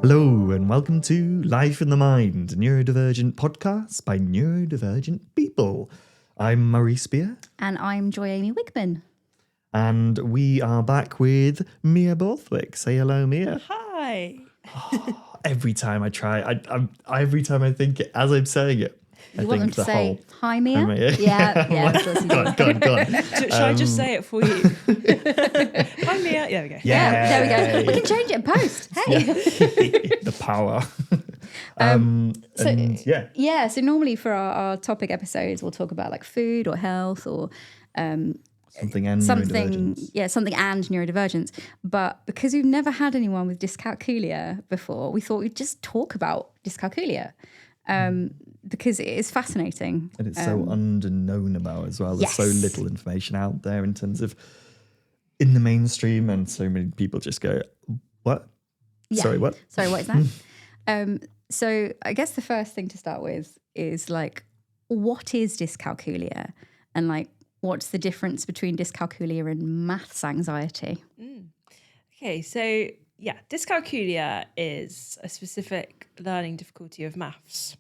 Hello and welcome to Life in the Mind, a neurodivergent podcast by neurodivergent people. I'm Maurice Beer. And I'm Joy Amy Wigman. And we are back with Mia Borthwick. Say hello, Mia. Hi. Every time I try, every time I think it, as I'm saying it, You want them to say, hi, Mia? Hi, Mia. Yeah, of course you do. Go on. Should I just say it for you? Hi, Mia. There we go. Yeah, there we go. We can change it in post. Hey. The power. So normally for our topic episodes, we'll talk about like food or health or something and neurodivergence. Yeah, something and neurodivergence. But because we've never had anyone with dyscalculia before, we thought we'd just talk about dyscalculia. Because it is fascinating. And it's so underknown about as well. There's so little information out there in terms of in the mainstream, and so many people just go, what? Yeah. Sorry, what? Sorry, what is that? So I guess the first thing to start with is like, what is dyscalculia? And like, what's the difference between dyscalculia and maths anxiety? Okay, so yeah, dyscalculia is a specific learning difficulty of maths.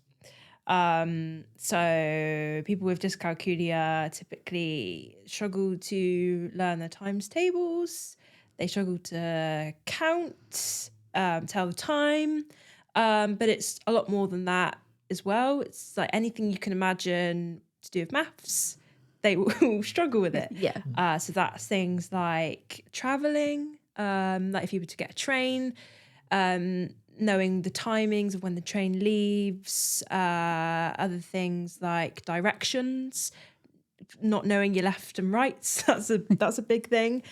So people with dyscalculia typically struggle to learn their times tables. They struggle to count, tell the time. But it's a lot more than that as well. It's like anything you can imagine to do with maths, they will struggle with it. Yeah. So that's things like traveling, like if you were to get a train, knowing the timings of when the train leaves, other things like directions, not knowing your left and rights. That's a big thing.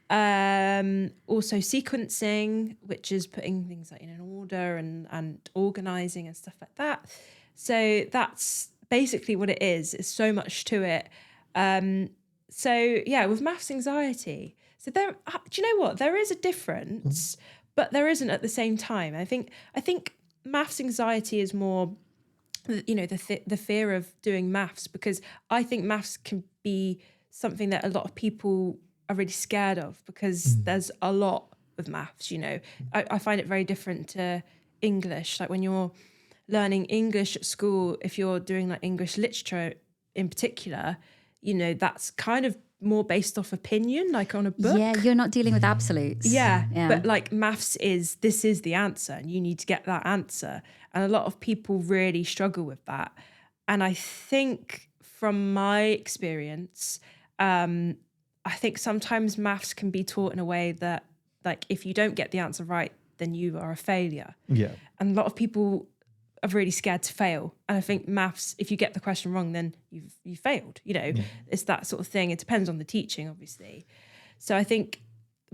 Also sequencing, which is putting things like in an order and organizing and stuff like that. So that's basically what it is. It's so much to it. So yeah, with maths anxiety. So there, do you know what? There is a difference, but there isn't at the same time. I think maths anxiety is more, you know, the fear of doing maths, because I think maths can be something that a lot of people are really scared of, because there's a lot of maths, you know. I find it very different to English. Like when you're learning English at school, if you're doing like English literature in particular, you know, that's kind of more based off opinion, like on a book. Yeah, you're not dealing with absolutes. Yeah, but like maths this is the answer and you need to get that answer. And a lot of people really struggle with that. And I think from my experience, I think sometimes maths can be taught in a way that like if you don't get the answer right, then you are a failure. Yeah. And a lot of people are really scared to fail. And I think maths, if you get the question wrong, then you've failed. You know, It's that sort of thing. It depends on the teaching, obviously. So I think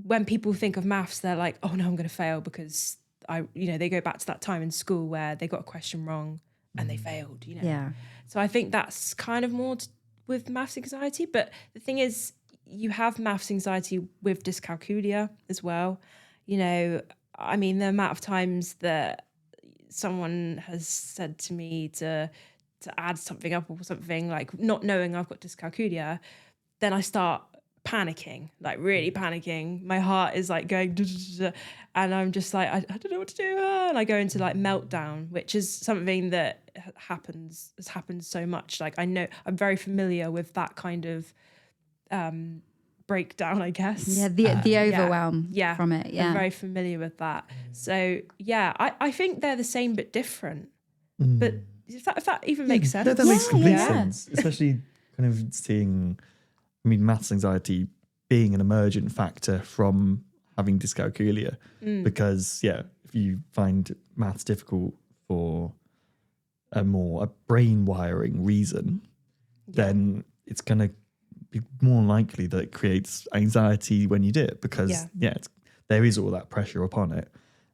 when people think of maths, they're like, oh no, I'm going to fail because they go back to that time in school where they got a question wrong and they failed, you know. Yeah. So I think that's kind of more with maths anxiety. But the thing is, you have maths anxiety with dyscalculia as well. You know, I mean, the amount of times that someone has said to me to add something up or something, like not knowing I've got dyscalculia, then I start panicking, like really panicking. My heart is like going, and I'm just like, I don't know what to do. And I go into like meltdown, which is something that has happened so much. Like I know I'm very familiar with that kind of breakdown, I guess. Yeah, the overwhelm from it. Yeah. I'm very familiar with that. So yeah, I think they're the same but different. But if that even makes sense. No, that makes complete sense. Especially kind of seeing, I mean, maths anxiety being an emergent factor from having dyscalculia. Because if you find maths difficult for a brain wiring reason, then it's going to be more likely that it creates anxiety when you do it, because there is all that pressure upon it,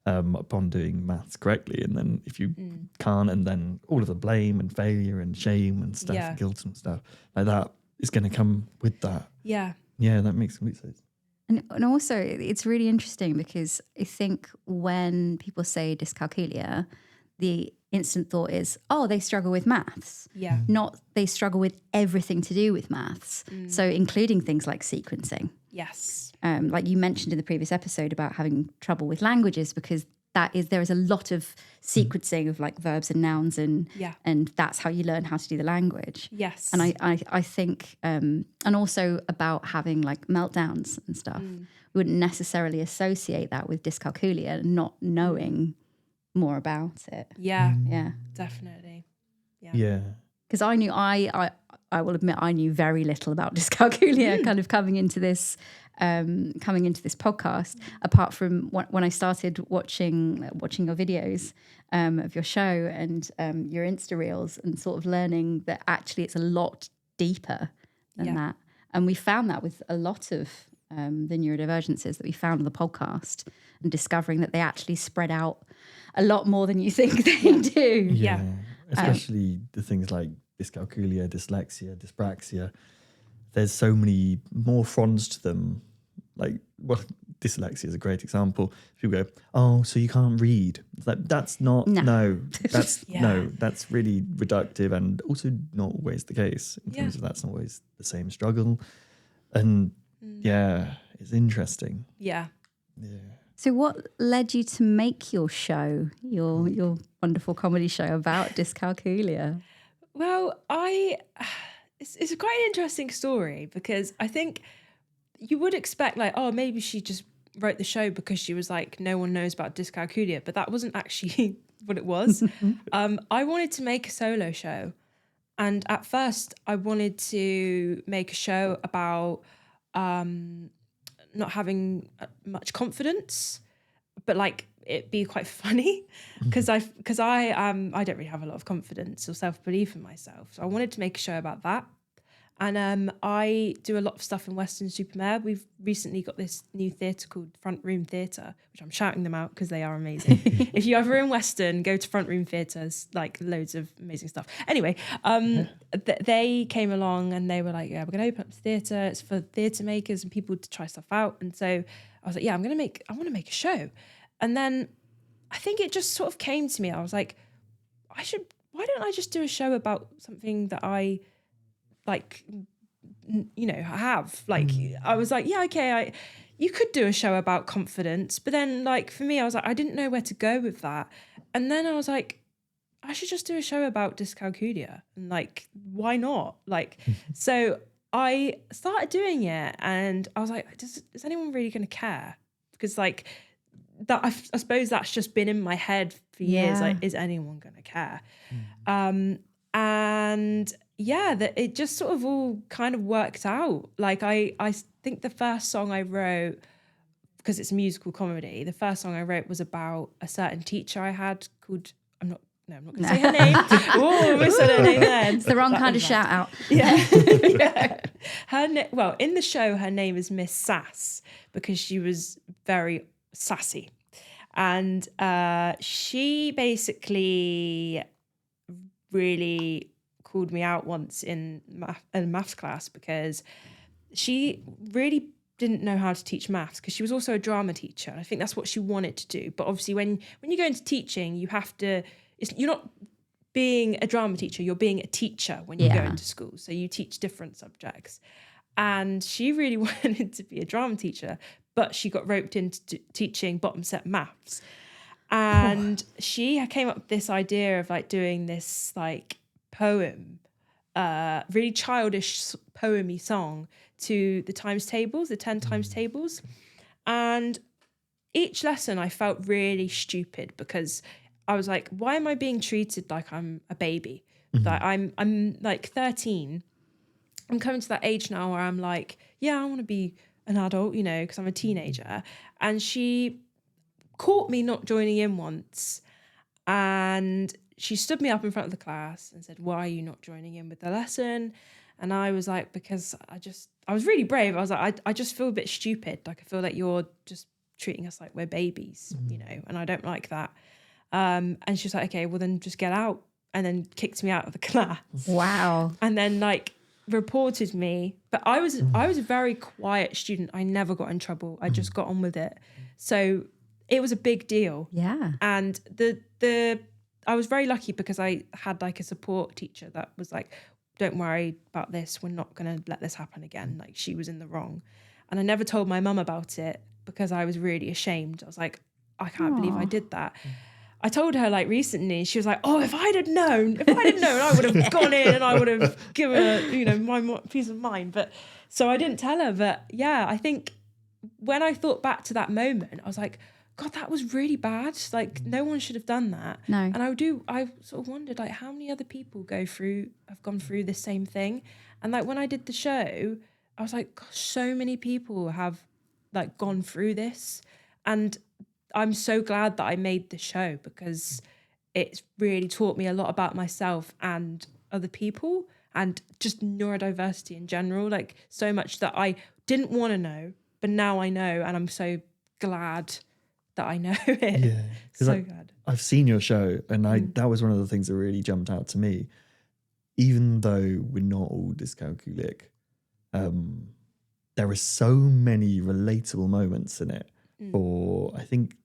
upon doing maths correctly, and then if you can't, and then all of the blame and failure and shame and stuff, and guilt and stuff like that is going to come with that. That makes complete sense. And also it's really interesting because I think when people say dyscalculia, the instant thought is, oh, they struggle with maths. Yeah. Not they struggle with everything to do with maths. So including things like sequencing. Yes. Like you mentioned in the previous episode about having trouble with languages because there is a lot of sequencing of like verbs and nouns, and that's how you learn how to do the language. Yes. And I think, and also about having like meltdowns and stuff. We wouldn't necessarily associate that with dyscalculia, not knowing more about it. Yeah. Yeah. Definitely. Yeah. Because I will admit I knew very little about dyscalculia kind of coming into this podcast, apart from when I started watching your videos of your show and your Insta reels, and sort of learning that actually it's a lot deeper than that. And we found that with a lot of the neurodivergences that we found on the podcast, and discovering that they actually spread out a lot more than you think they do. Yeah. Especially the things like dyscalculia, dyslexia, dyspraxia. There's so many more fronts to them. Like, well, dyslexia is a great example. People go, "Oh, so you can't read?" It's like, that's not. No, that's that's really reductive, and also not always the case in terms of that's not always the same struggle. And it's interesting. Yeah. So what led you to make your show, your wonderful comedy show about dyscalculia? Well, it's quite an interesting story, because I think you would expect like, oh, maybe she just wrote the show because she was like, no one knows about dyscalculia, but that wasn't actually what it was. I wanted to make a solo show, and at first I wanted to make a show about not having much confidence, but like it be quite funny, because I don't really have a lot of confidence or self-belief in myself. So I wanted to make a show about that. And I do a lot of stuff in Weston-super-Mare. We've recently got this new theatre called Front Room Theatre, which I'm shouting them out because they are amazing. If you're ever in Weston, go to Front Room Theatre. There's like loads of amazing stuff. Anyway, they came along and they were like, yeah, we're going to open up the theatre. It's for theatre makers and people to try stuff out. And so I was like, yeah, I want to make a show. And then I think it just sort of came to me. I was like, why don't I just do a show about something that I like, have, like, I was like, yeah, okay, you could do a show about confidence, but then like for me, I was like, I didn't know where to go with that. And then I was like, I should just do a show about dyscalculia, and like, why not? Like, so I started doing it, and I was like, is anyone really going to care? Because like that, I suppose that's just been in my head for years. Like, is anyone going to care? And that it just sort of all kind of worked out. Like I think the first song I wrote, because it's a musical comedy, the first song I wrote was about a certain teacher I had called, I'm not going to say her name. Oh, I said her name then. It's the wrong kind of shout out. Yeah. Well, in the show, her name is Miss Sass, because she was very sassy. And she basically really called me out once in a maths class, because she really didn't know how to teach maths, because she was also a drama teacher. I think that's what she wanted to do. But obviously when you go into teaching, you have to, you're not being a drama teacher, you're being a teacher when you go into school. So you teach different subjects. And she really wanted to be a drama teacher, but she got roped into teaching bottom set maths. And she came up with this idea of like doing this like poem, really childish poemy song to the times tables, the 10 times tables. And each lesson I felt really stupid, because I was like, why am I being treated like I'm a baby? Like I'm like 13. I'm coming to that age now where I'm like, yeah, I want to be an adult, because I'm a teenager. And she caught me not joining in once, and she stood me up in front of the class and said, why are you not joining in with the lesson? And I was like, because I was really brave. I was like, I just feel a bit stupid. Like, I feel like you're just treating us like we're babies, and I don't like that. And she was like, okay, well then just get out, and then kicked me out of the class. Wow. And then like reported me. But I was a very quiet student. I never got in trouble. I just got on with it. So it was a big deal. Yeah. And I was very lucky, because I had like a support teacher that was like, don't worry about this. We're not going to let this happen again. Like, she was in the wrong. And I never told my mum about it, because I was really ashamed. I was like, I can't believe I did that. I told her like recently, she was like, oh, if I'd known, I would have gone in and I would have given her, my peace of mind. But so I didn't tell her. But yeah, I think when I thought back to that moment, I was like, God, that was really bad. Like no one should have done that. No. And I sort of wondered like how many other people have gone through the same thing. And like when I did the show, I was like, gosh, so many people have like gone through this. And I'm so glad that I made the show because it's really taught me a lot about myself and other people and just neurodiversity in general, like so much that I didn't want to know, but now I know, and I'm so glad that I know it. Yeah, so glad. I've seen your show, and that was one of the things that really jumped out to me. Even though we're not all dyscalculic, there are so many relatable moments in it for, I think,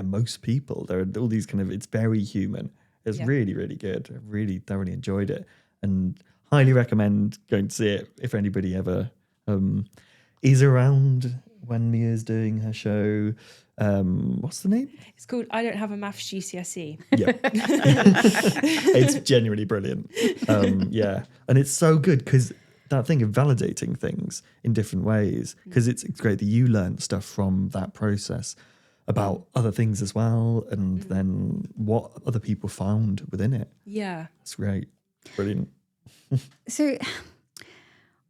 most people. There are all these it's very human. It's really, really good. I really thoroughly enjoyed it and highly recommend going to see it if anybody ever is around when Mia's doing her show. What's the name? It's called I Don't Have a Maths GCSE. Yeah. It's genuinely brilliant. And it's so good because that thing of validating things in different ways, because it's great that you learn stuff from that process about other things as well, and then what other people found within it. Yeah. It's great. Brilliant. So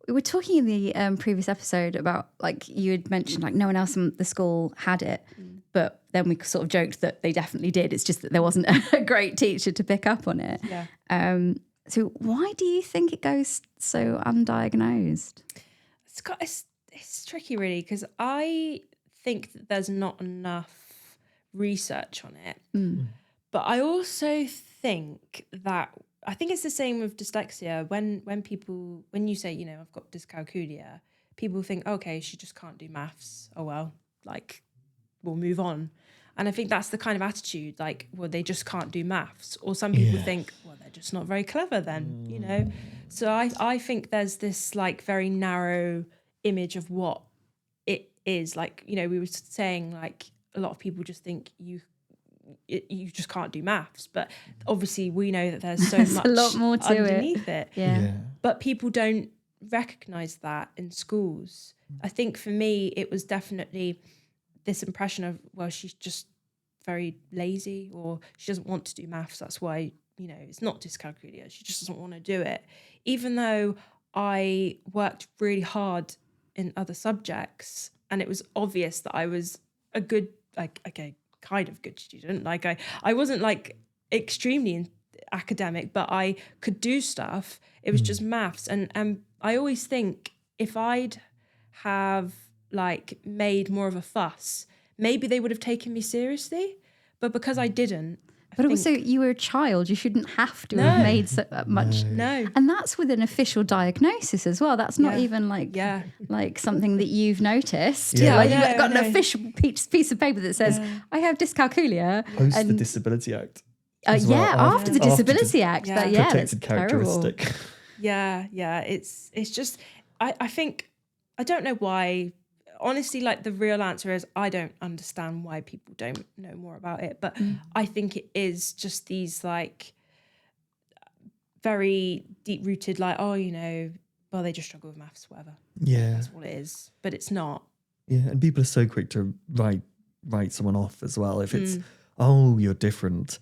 we were talking in the previous episode about, like, you had mentioned, like, no one else in the school had it, but then we sort of joked that they definitely did. It's just that there wasn't a great teacher to pick up on it. Yeah. So why do you think it goes so undiagnosed? It's tricky, really, because I think that there's not enough research on it. But I also think that I think it's the same with dyslexia. When you say, I've got dyscalculia, people think, okay, she just can't do maths. Oh well, like we'll move on. And I think that's the kind of attitude, like, well, they just can't do maths. Or some people think, well, they're just not very clever then, So I think there's this like very narrow image of what it is. Like, we were saying, like, a lot of people just think you just can't do maths. But obviously we know that there's so much a lot more to underneath it. Yeah. But people don't recognise that in schools. I think for me, it was definitely this impression of, well, she's just very lazy or she doesn't want to do maths. That's why, it's not dyscalculia. She just doesn't want to do it. Even though I worked really hard in other subjects and it was obvious that I was a good, kind of good student. Like I wasn't like extremely academic, but I could do stuff. It was just maths. And I always think if I'd have like made more of a fuss, maybe they would have taken me seriously. But because I didn't. But also, you were a child. You shouldn't have to have made so much. No. And that's with an official diagnosis as well. That's not even like something that you've noticed. Yeah. Like you've got an official piece of paper that says, I have dyscalculia. Post the Disability Act. After the Disability Act. But protected that's characteristic. Terrible. Yeah. It's just, I think, I don't know why. Honestly, like the real answer is I don't understand why people don't know more about it. But I think it is just these like very deep rooted, like, well, they just struggle with maths, whatever. Yeah. That's what it is. But it's not. Yeah. And people are so quick to write someone off as well. If it's, oh, you're different.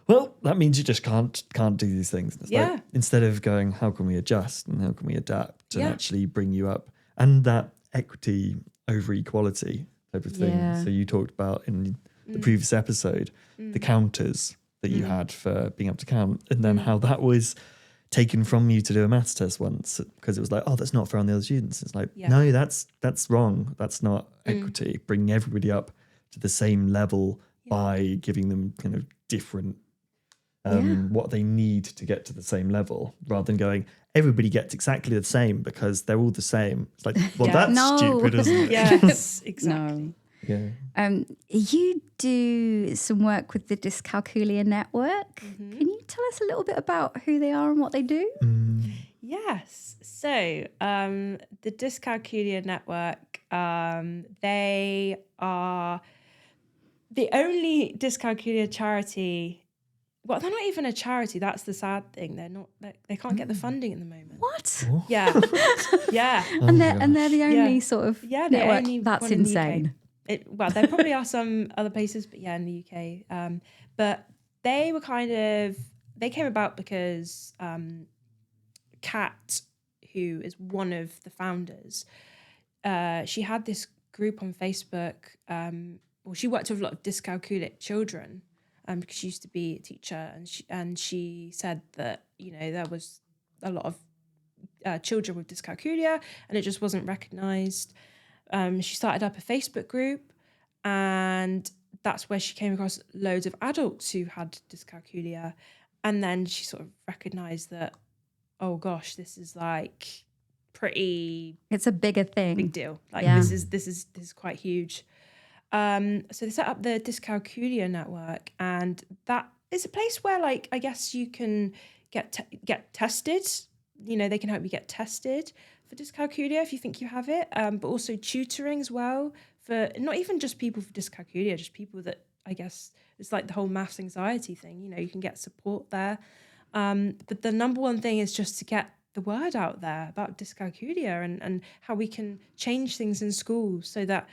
Well, that means you just can't do these things. It's like, instead of going, how can we adjust and how can we adapt and actually bring you up? And that equity over equality type of thing. Yeah. So you talked about in the previous episode, the counters that you had for being able to count, and then how that was taken from you to do a maths test once because it was like, oh, that's not fair on the other students. It's like, no, that's wrong. That's not equity. Bringing everybody up to the same level by giving them kind of different what they need to get to the same level, rather than going, everybody gets exactly the same because they're all the same. It's like, well, that's stupid, isn't it? Yes, exactly. Yeah. You do some work with the Dyscalculia Network. Can you tell us a little bit about who they are and what they do? Yes. So the Dyscalculia Network, they are the only Dyscalculia charity. Well, they're not even a charity. That's the sad thing. They're not. They can't get the funding at the moment. What? Yeah, yeah, And they're the only Yeah. sort of yeah. The network. only That's one in the UK. insane. Well, there probably are some other places, but yeah, in the UK. But they were they came about because Kat, who is one of the founders, she had this group on Facebook. Well, she worked with a lot of dyscalculic children because she used to be a teacher, and she said that there was a lot of children with dyscalculia, and it just wasn't recognised. She started up a Facebook group, and that's where she came across loads of adults who had dyscalculia. And then she sort of recognised that, oh gosh, this is like pretty It's a bigger thing. big deal. Like Yeah. this is quite huge. So they set up the Dyscalculia network, and that is a place where, like, I guess you can get tested. They can help you get tested for dyscalculia if you think you have it, but also tutoring as well for not even just people for dyscalculia, just people that, I guess, it's like the whole maths anxiety thing. You can get support there. But the number one thing is just to get the word out there about dyscalculia and how we can change things in schools so that,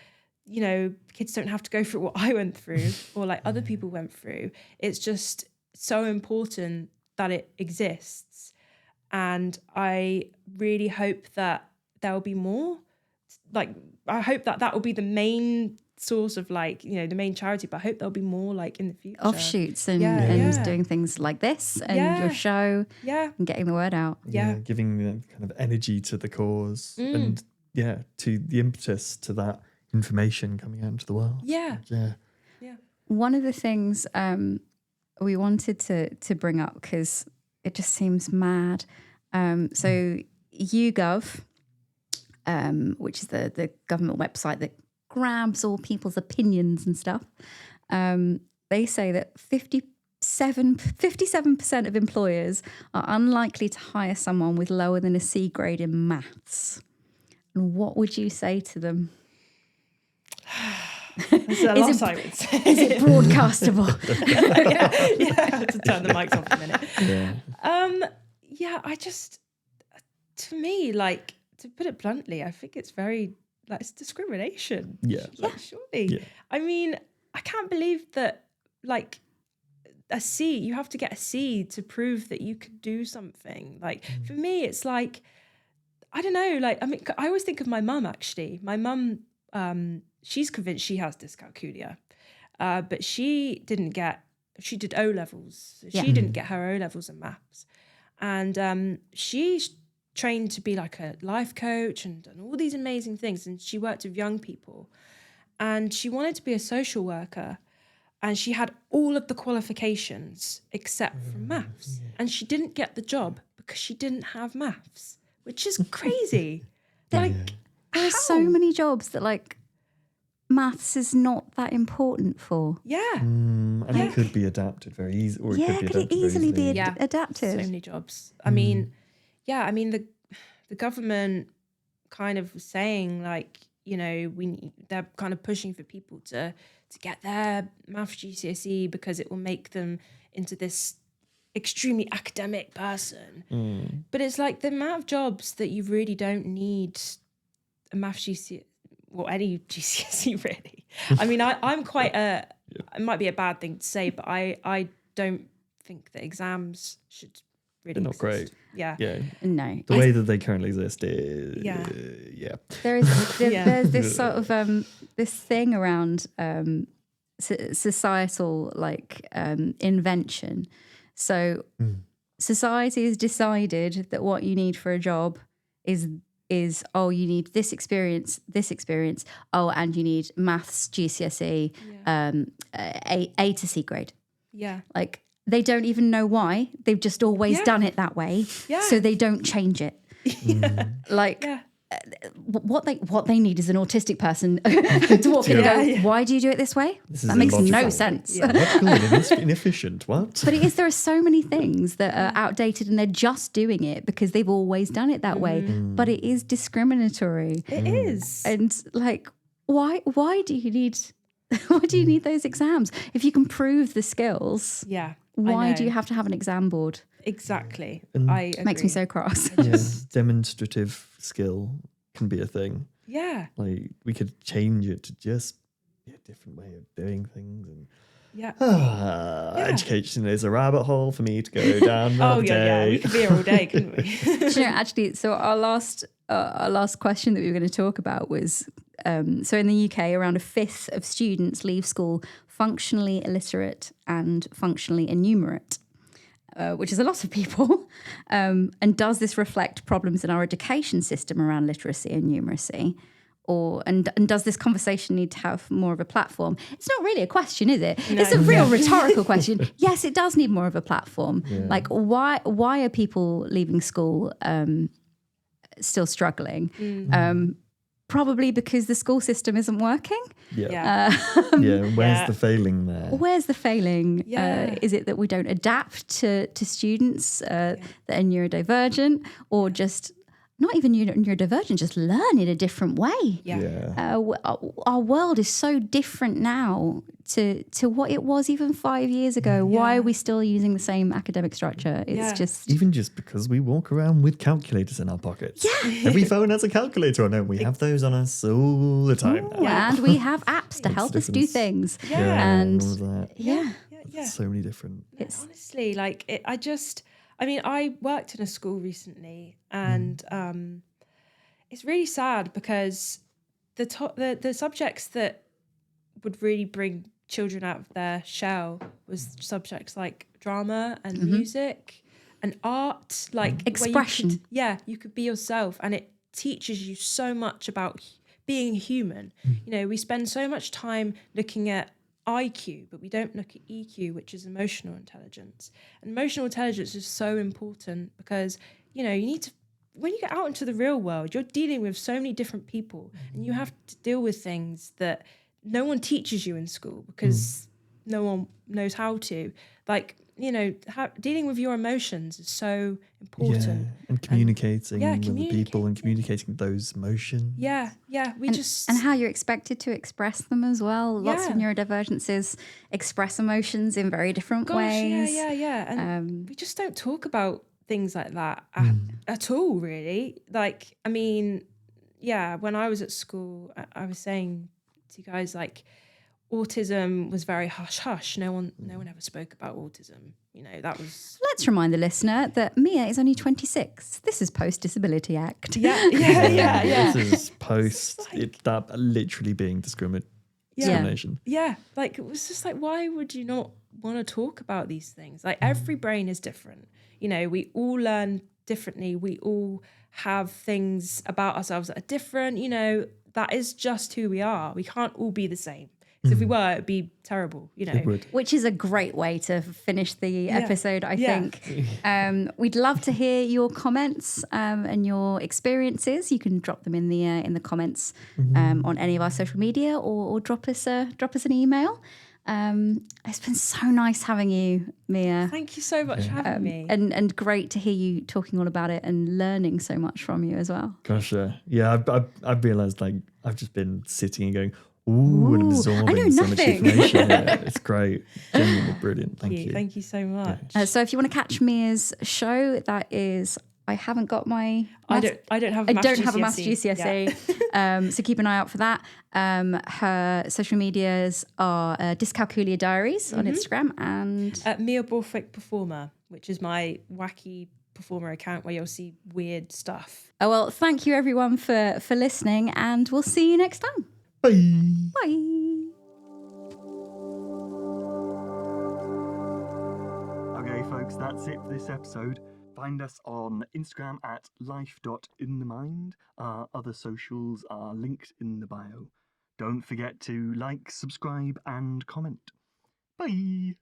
kids don't have to go through what I went through or like other people went through. It's just so important that it exists. And I really hope that there will be more. Like, I hope that will be the main source of, like, the main charity, but I hope there'll be more, like, in the future. Offshoots and Yeah. doing things like this and Yeah. your show Yeah. and getting the word out. Yeah. Giving the kind of energy to the cause and to the impetus to that information coming out into the world. Yeah. Yeah. One of the things we wanted to bring up, because it just seems mad. So YouGov, which is the government website that grabs all people's opinions and stuff, they say that 57% of employers are unlikely to hire someone with lower than a C grade in maths. And what would you say to them? That's a lot, I would say. Is it broadcastable? yeah, I have to turn the mics off a minute. I just, to me, like, to put it bluntly, I think it's very, like, it's discrimination. Yeah. Like, surely. Yeah. I mean, I can't believe that, like, a C, you have to get a C to prove that you could do something. Like, for me, it's like, I don't know, like, I mean, I always think of my mum, actually. My mum, she's convinced she has dyscalculia, but she did O-levels. So she didn't get her O-levels in maths. And she's trained to be like a life coach and done all these amazing things. And she worked with young people. And she wanted to be a social worker. And she had all of the qualifications except for maths. And she didn't get the job because she didn't have maths, which is crazy. Like, There are so many jobs that, like, maths is not that important for. Yeah. And it could be adapted very easily. Or it could be Could adapted it easily be Yeah. adapted? So many jobs. I mean, the government kind of was saying, like, they're kind of pushing for people to get their Maths GCSE because it will make them into this extremely academic person. But it's like the amount of jobs that you really don't need a Maths GCSE or any GCSE really. I mean, I'm quite it might be a bad thing to say, but I don't think that exams should really They're not great. exist. Yeah. Yeah. No. The way that they currently exist is There's this sort of this thing around societal, like, invention. So society has decided that what you need for a job is you need this experience, and you need maths GCSE, A to C grade. Yeah. Like, they don't even know why. They've just always done it that way. Yeah. So they don't change it. Like, what they need is an autistic person to walk in and go, why do you do it this way? That makes no sense. Logical and inefficient. What? But it is, there are so many things that are outdated and they're just doing it because they've always done it that way. But it is discriminatory. It is. And, like, why do you need Why do you need those exams? If you can prove the skills, Yeah. why do you have to have an exam board? Exactly. And I agree. Makes me so cross. Yeah, demonstrative skill can be a thing. Yeah. Like we could change it to just be a different way of doing things. And Yeah. education is a rabbit hole for me to go down another day. We could be here all day, couldn't we? Do you know, actually, so our last question that we were going to talk about was, so in the UK, around a fifth of students leave school functionally illiterate and functionally innumerate, which is a lot of people. And does this reflect problems in our education system around literacy and numeracy? And does this conversation need to have more of a platform? It's not really a question, is it? No. It's a real rhetorical question. Yes, it does need more of a platform. Yeah. Like, why are people leaving school still struggling? Probably because the school system isn't working. Yeah. Where's the failing there? Where's the failing? Yeah. Is it that we don't adapt to students that are neurodivergent, or just not even neurodivergent, just learn in a different way? Yeah. Our world is so different now to what it was even 5 years ago. Why are we still using the same academic structure? It's just... Even just because we walk around with calculators in our pockets. Yeah. Every phone has a calculator on it. We have those on us all the time now. And we have apps to help us do things. And all of that. yeah. So many different. It's Honestly, like I worked in a school recently, and it's really sad because the subjects that would really bring children out of their shell was subjects like drama and music and art, like expression. You could be yourself, and it teaches you so much about being human. You know, we spend so much time looking at IQ, but we don't look at EQ, which is emotional intelligence. And emotional intelligence is so important because, you know, you need to, when you get out into the real world, you're dealing with so many different people, and you have to deal with things that no one teaches you in school because no one knows how to. Like, you know, dealing with your emotions is so important. Yeah, and communicating with the people and communicating. communicating those emotions. And how you're expected to express them as well. Lots of neurodivergences express emotions in very different ways. And we just don't talk about things like that at all, really. Like, I mean, when I was at school, I was saying to you guys, like, autism was very hush-hush. No one ever spoke about autism. You know, that was... Let's remind the listener that Mia is only 26. This is post-Disability Act. Yeah. This is post that literally being discrimination. Yeah, like, it was just like, why would you not want to talk about these things? Like, every brain is different. You know, we all learn differently. We all have things about ourselves that are different. You know, that is just who we are. We can't all be the same. Because if we were, it'd be terrible, you know. It would. Which is a great way to finish the episode, I think. We'd love to hear your comments and your experiences. You can drop them in the comments on any of our social media, or drop us an email. It's been so nice having you, Mia. Thank you so much for having me. And great to hear you talking all about it and learning so much from you as well. Gosh, I've realised, like, I've just been sitting and going, ooh, and absorbing so much information. It's great. Genuinely brilliant. Thank you. Thank you so much. So if you want to catch Mia's show, that is... I haven't got my... I don't have a Maths GCSE. So keep an eye out for that. Her social medias are Dyscalculia Diaries on Instagram, and... Mia Borthwick Performer, which is my wacky performer account where you'll see weird stuff. Oh, well, thank you everyone for listening, and we'll see you next time. Bye. Bye. Okay, folks, that's it for this episode. Find us on Instagram at life.inthemind. Our other socials are linked in the bio. Don't forget to like, subscribe, and comment. Bye.